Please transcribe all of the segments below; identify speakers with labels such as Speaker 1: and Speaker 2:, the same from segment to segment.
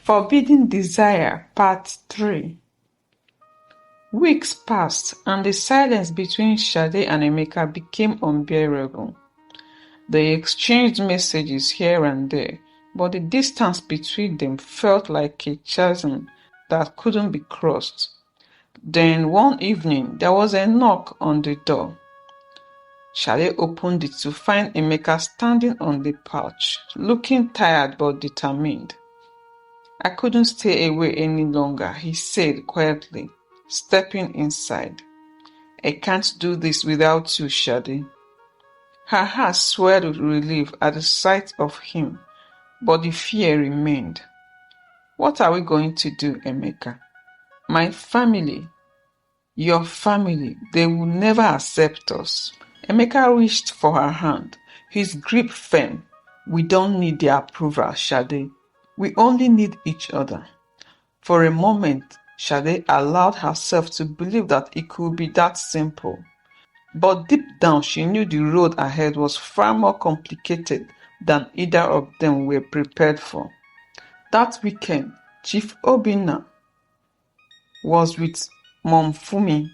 Speaker 1: Forbidden Desire Part 3. Weeks passed, and the silence between Sade and Emeka became unbearable. They exchanged messages here and there, but the distance between them felt like a chasm that couldn't be crossed. Then one evening, there was a knock on the door. Sade opened it to find Emeka standing on the porch, looking tired but determined. "I couldn't stay away any longer," he said quietly, stepping inside. "I can't do this without you, Sade." Her heart swelled with relief at the sight of him, but the fear remained. "What are we going to do, Emeka?" "My family, your family, they will never accept us." Emeka reached for her hand, his grip firm. "We don't need their approval, Sade. We only need each other." For a moment, Sade allowed herself to believe that it could be that simple. But deep down, she knew the road ahead was far more complicated than either of them were prepared for. That weekend, Chief Obinna was with Mom Fumi.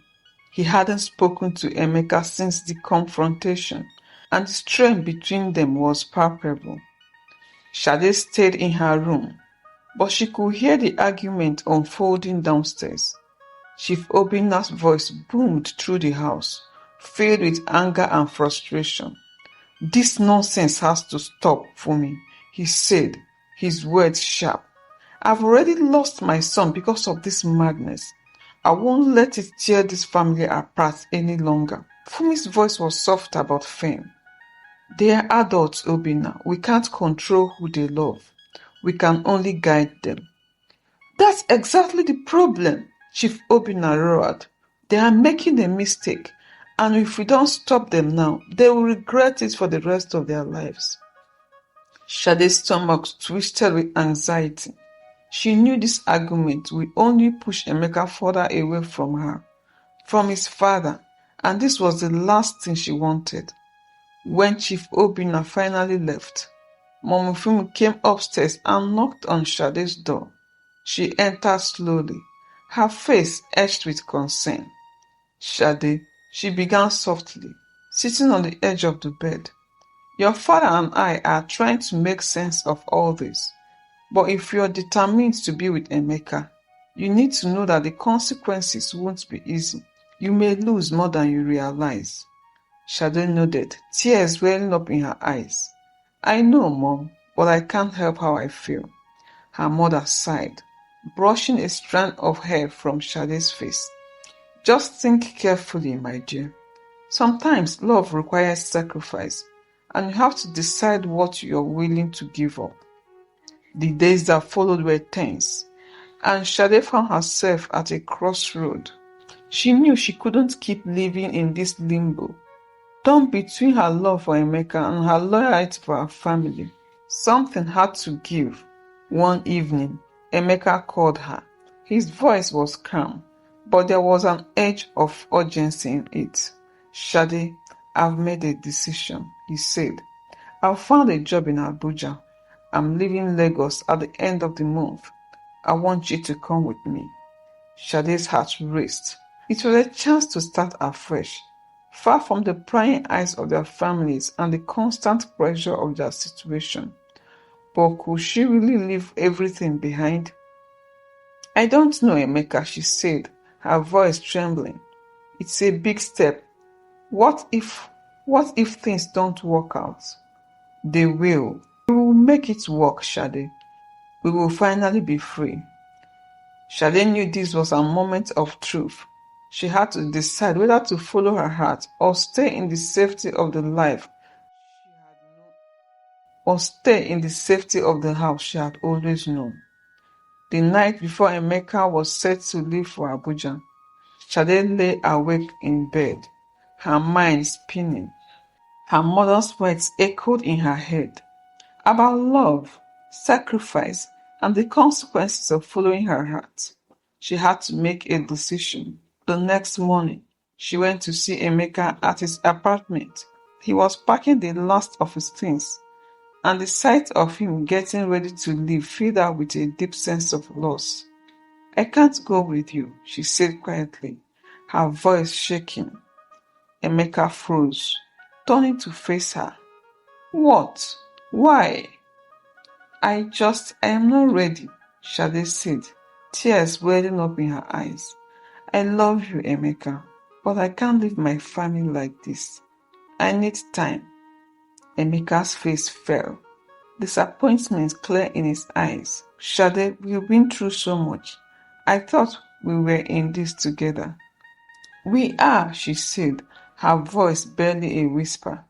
Speaker 1: He hadn't spoken to Emeka since the confrontation, and the strain between them was palpable. Sade stayed in her room, but she could hear the argument unfolding downstairs. Chief Obinna's voice boomed through the house, filled with anger and frustration. "This nonsense has to stop, Fumi," he said, his words sharp. "I've already lost my son because of this madness. I won't let it tear this family apart any longer." Fumi's voice was softer but firm. "They are adults, Obinna. We can't control who they love. We can only guide them." "That's exactly the problem," Chief Obinna roared. "They are making a mistake, and if we don't stop them now, they will regret it for the rest of their lives." Sade's stomach twisted with anxiety. She knew this argument would only push Emeka further away from her, from his father, and this was the last thing she wanted. When Chief Obinna finally left, Momofumi came upstairs and knocked on Sade's door. She entered slowly, her face etched with concern. "Sade," she began softly, sitting on the edge of the bed. "Your father and I are trying to make sense of all this. But if you're determined to be with Emeka, you need to know that the consequences won't be easy. You may lose more than you realize." Sade nodded, tears welling up in her eyes. "I know, Mom, but I can't help how I feel." Her mother sighed, brushing a strand of hair from Sade's face. "Just think carefully, my dear. Sometimes love requires sacrifice, and you have to decide what you're willing to give up." The days that followed were tense, and Sade found herself at a crossroad. She knew she couldn't keep living in this limbo, torn between her love for Emeka and her loyalty for her family. Something had to give. One evening, Emeka called her. His voice was calm, but there was an edge of urgency in it. "Sade, I've made a decision," he said. "I've found a job in Abuja. I'm leaving Lagos at the end of the month. I want you to come with me." Sade's heart raced. It was a chance to start afresh, far from the prying eyes of their families and the constant pressure of their situation. But could she really leave everything behind? "I don't know, Emeka," she said, her voice trembling. "It's a big step. What if things don't work out?" "They will. We will make it work, Sade. We will finally be free." Sade knew this was a moment of truth. She had to decide whether to follow her heart or stay in the safety of the house she had always known. The night before Emeka was set to leave for Abuja, Sade lay awake in bed, her mind spinning. Her mother's words echoed in her head about love, sacrifice, and the consequences of following her heart. She had to make a decision. The next morning, she went to see Emeka at his apartment. He was packing the last of his things. and the sight of him getting ready to leave filled her with a deep sense of loss. "I can't go with you," she said quietly, her voice shaking. Emeka froze, turning to face her. "What? Why?" I am not ready," Sade said, tears welling up in her eyes. "I love you, Emeka, but I can't leave my family like this. I need time." Emeka's face fell, disappointment clear in his eyes. "Sade, we've been through so much. I thought we were in this together." "We are," she said, her voice barely a whisper.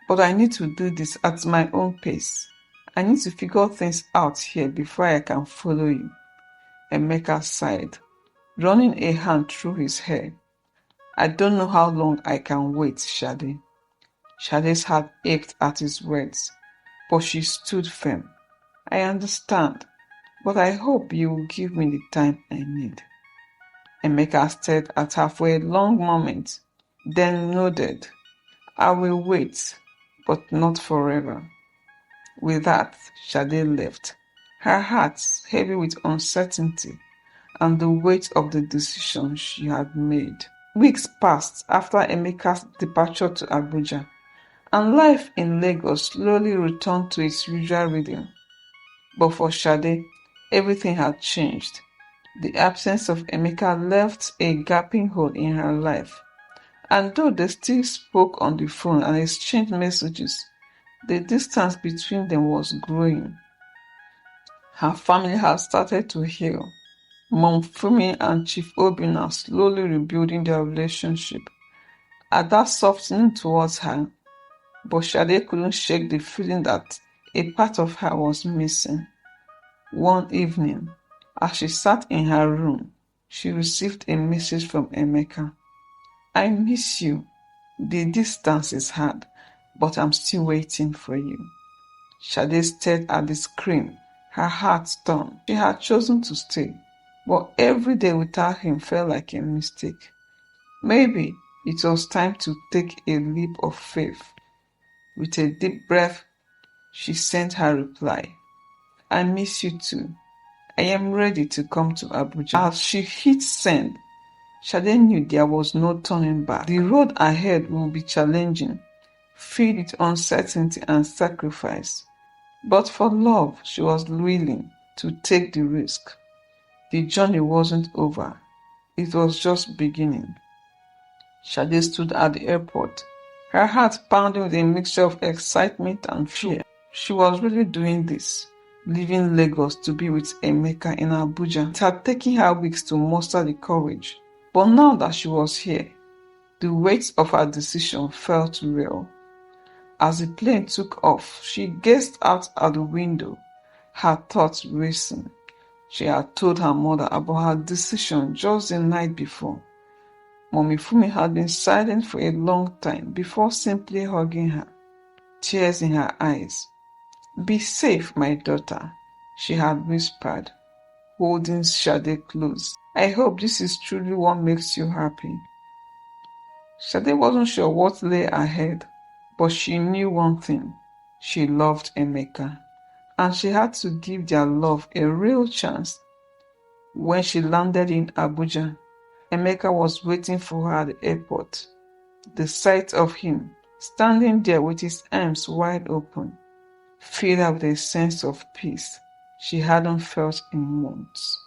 Speaker 1: "But I need to do this at my own pace. I need to figure things out here before I can follow you." Emeka sighed, running a hand through his hair. "I don't know how long I can wait, Sade." Sade's heart ached at his words, but she stood firm. "I understand, but I hope you will give me the time I need." Emeka stared at her for a long moment, then nodded. "I will wait, but not forever." With that, Sade left, her heart heavy with uncertainty and the weight of the decision she had made. Weeks passed after Emeka's departure to Abuja, and life in Lagos slowly returned to its usual rhythm. But for Sade, everything had changed. The absence of Emeka left a gaping hole in her life, and though they still spoke on the phone and exchanged messages, the distance between them was growing. Her family had started to heal. Mom Fumi and Chief Obina slowly rebuilding their relationship. Ada softening towards her, but Sade couldn't shake the feeling that a part of her was missing. One evening, as she sat in her room, she received a message from Emeka. "I miss you. The distance is hard, but I'm still waiting for you." Sade stared at the screen, her heart torn. She had chosen to stay, but every day without him felt like a mistake. Maybe it was time to take a leap of faith. With a deep breath, she sent her reply. "I miss you too. I am ready to come to Abuja." As she hit send, Sade knew there was no turning back. The road ahead would be challenging, filled with uncertainty and sacrifice. But for love, she was willing to take the risk. The journey wasn't over. It was just beginning. Sade stood at the airport, her heart pounding with a mixture of excitement and fear. She was really doing this, leaving Lagos to be with Emeka in Abuja. It had taken her weeks to muster the courage, but now that she was here, the weight of her decision felt real. As the plane took off, she gazed out at the window, her thoughts racing. She had told her mother about her decision just the night before. Mommy Fumi had been silent for a long time before simply hugging her, tears in her eyes. "Be safe, my daughter," she had whispered, holding Sade close. "I hope this is truly what makes you happy." Sade wasn't sure what lay ahead, but she knew one thing. She loved Emeka, and she had to give their love a real chance. When she landed in Abuja, Emeka was waiting for her at the airport. The sight of him, standing there with his arms wide open, filled her with a sense of peace she hadn't felt in months.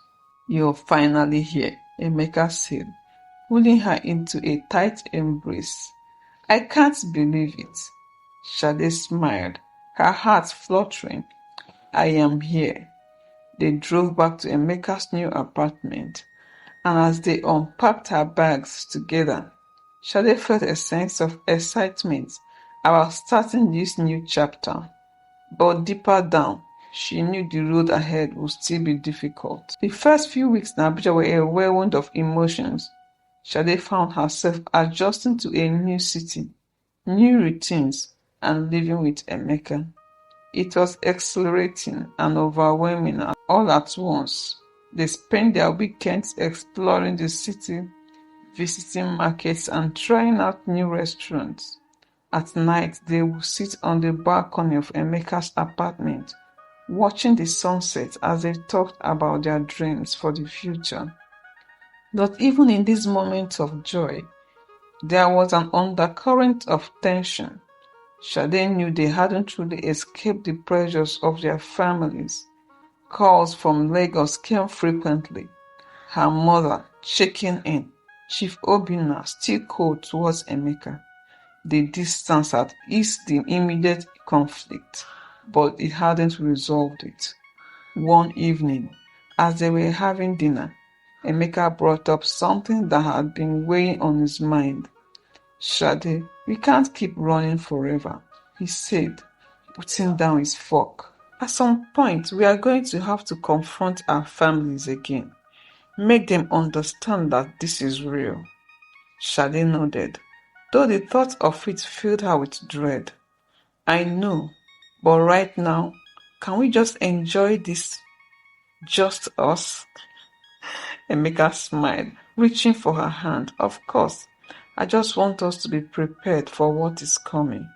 Speaker 1: "You're finally here," Emeka said, pulling her into a tight embrace. "I can't believe it." Sade smiled, her heart fluttering. "I am here." They drove back to Emeka's new apartment, and as they unpacked her bags together, Sade felt a sense of excitement about starting this new chapter. But deeper down, she knew the road ahead would still be difficult. The first few weeks in Abuja were a whirlwind of emotions. Sade found herself adjusting to a new city, new routines, and living with Emeka. It was exhilarating and overwhelming all at once. They spent their weekends exploring the city, visiting markets, and trying out new restaurants. At night, they would sit on the balcony of Emeka's apartment, watching the sunset as they talked about their dreams for the future. But even in these moments of joy, there was an undercurrent of tension. Sade knew they hadn't truly escaped the pressures of their families. Calls from Lagos came frequently, her mother checking in, Chief Obinna still cold towards Emeka. The distance had eased the immediate conflict, but it hadn't resolved it. One evening, as they were having dinner, Emeka brought up something that had been weighing on his mind. "Sade, we can't keep running forever," he said, putting down his fork. "At some point, we are going to have to confront our families again. Make them understand that this is real." Sade nodded, though the thought of it filled her with dread. "I know, but right now, can we just enjoy this, just us?" Emeka smiled, reaching for her hand. "Of course, I just want us to be prepared for what is coming."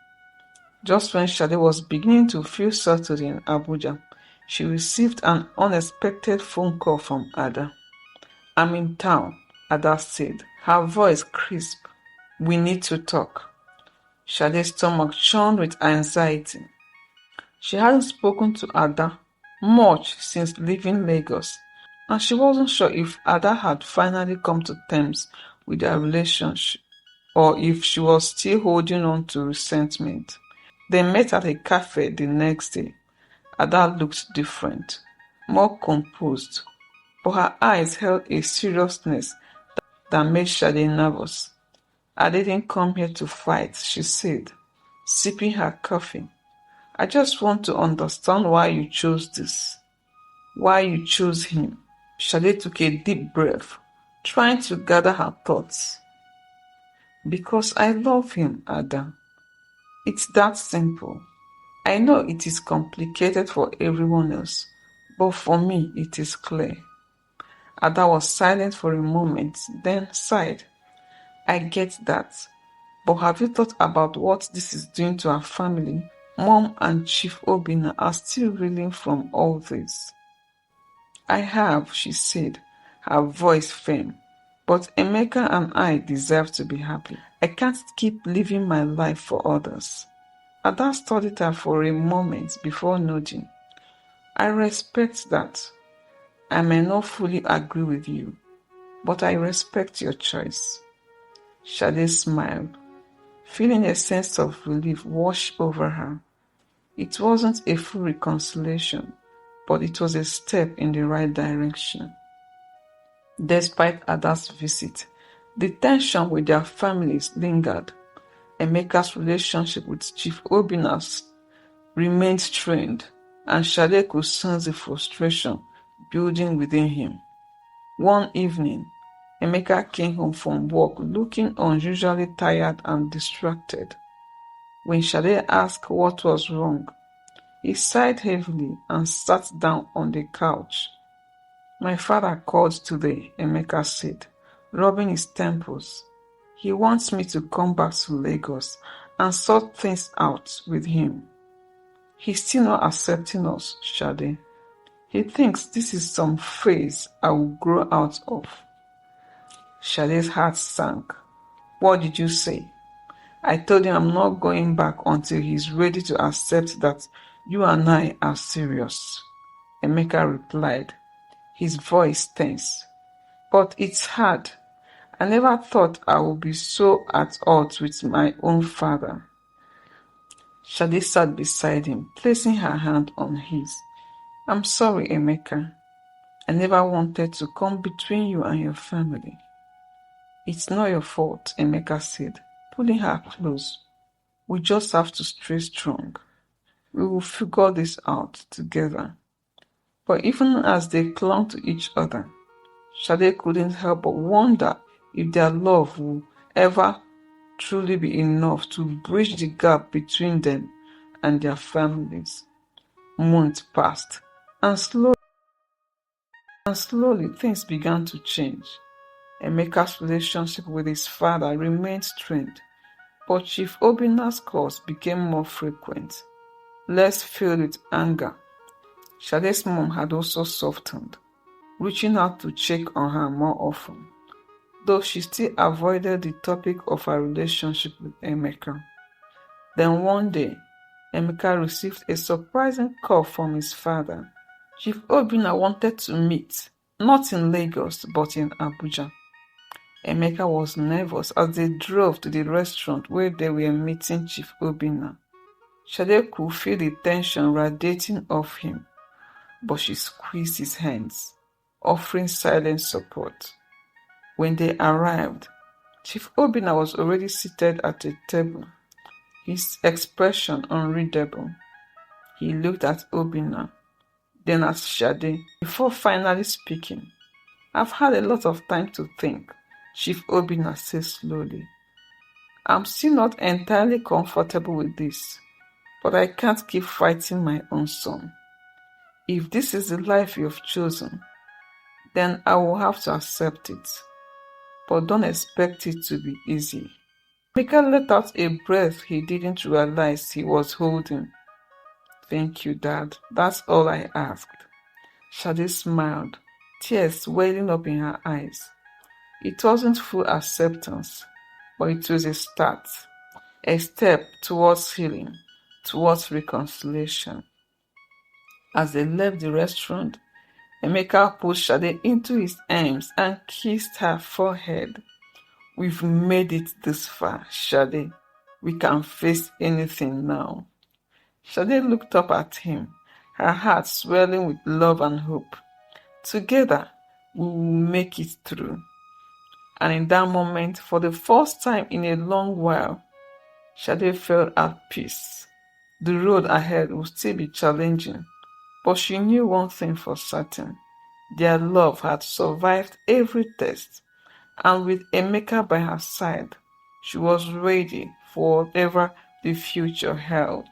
Speaker 1: Just when Sade was beginning to feel settled in Abuja, she received an unexpected phone call from Ada. "I'm in town," Ada said, her voice crisp. "We need to talk." Sade's stomach churned with anxiety. She hadn't spoken to Ada much since leaving Lagos, and she wasn't sure if Ada had finally come to terms with their relationship or if she was still holding on to resentment. They met at a cafe the next day. Ada looked different, more composed, but her eyes held a seriousness that made Sade nervous. "I didn't come here to fight," she said, sipping her coffee. "I just want to understand why you chose this, why you chose him." Sade took a deep breath, trying to gather her thoughts. "Because I love him, Ada. It's that simple. I know it is complicated for everyone else, but for me it is clear." Ada was silent for a moment, then sighed. "I get that, but have you thought about what this is doing to our family? Mom and Chief Obinna are still reeling from all this." "I have," she said, her voice firm. "But Emeka and I deserve to be happy. I can't keep living my life for others." Ada studied her for a moment before nodding. "I respect that. I may not fully agree with you, but I respect your choice." Sade smiled, feeling a sense of relief wash over her. It wasn't a full reconciliation, but it was a step in the right direction. Despite Ada's visit, the tension with their families lingered. Emeka's relationship with Chief Obinna remained strained, and Sade could sense the frustration building within him. One evening, Emeka came home from work looking unusually tired and distracted. When Sade asked what was wrong, he sighed heavily and sat down on the couch. "My father called today," Emeka said, rubbing his temples. "He wants me to come back to Lagos and sort things out with him. He's still not accepting us, Sade. He thinks this is some phase I will grow out of." Sade's heart sank. "What did you say?" "I told him I'm not going back until he's ready to accept that you and I are serious," Emeka replied, his voice tense. "But it's hard. I never thought I would be so at odds with my own father." Sade sat beside him, placing her hand on his. "I'm sorry, Emeka. I never wanted to come between you and your family." "It's not your fault," Emeka said, pulling her close. "We just have to stay strong. We will figure this out together." But even as they clung to each other, Sade couldn't help but wonder if their love would ever truly be enough to bridge the gap between them and their families. Months passed, and slowly things began to change. Emeka's relationship with his father remained strained. But Chief Obinna's calls became more frequent, less filled with anger. Sade's mom had also softened, reaching out to check on her more often, though she still avoided the topic of her relationship with Emeka. Then one day, Emeka received a surprising call from his father. Chief Obinna wanted to meet, not in Lagos but in Abuja. Emeka was nervous as they drove to the restaurant where they were meeting Chief Obinna. Sade could feel the tension radiating off him, but she squeezed his hands, offering silent support. When they arrived, Chief Obinna was already seated at a table, his expression unreadable. He looked at Obinna, then at Sade, before finally speaking. "I've had a lot of time to think," Chief Obinna said slowly. "I'm still not entirely comfortable with this, but I can't keep fighting my own son. If this is the life you've chosen, then I will have to accept it. But don't expect it to be easy." Emeka let out a breath he didn't realize he was holding. "Thank you, Dad. That's all I asked." Sade smiled, tears welling up in her eyes. It wasn't full acceptance, but it was a start, a step towards healing, towards reconciliation. As they left the restaurant, Emeka pulled Sade into his arms and kissed her forehead. "We've made it this far, Sade. We can face anything now." Sade looked up at him, her heart swelling with love and hope. "Together, we will make it through." And in that moment, for the first time in a long while, Sade felt at peace. The road ahead would still be challenging, but she knew one thing for certain. Their love had survived every test, and with Emeka by her side, she was ready for whatever the future held.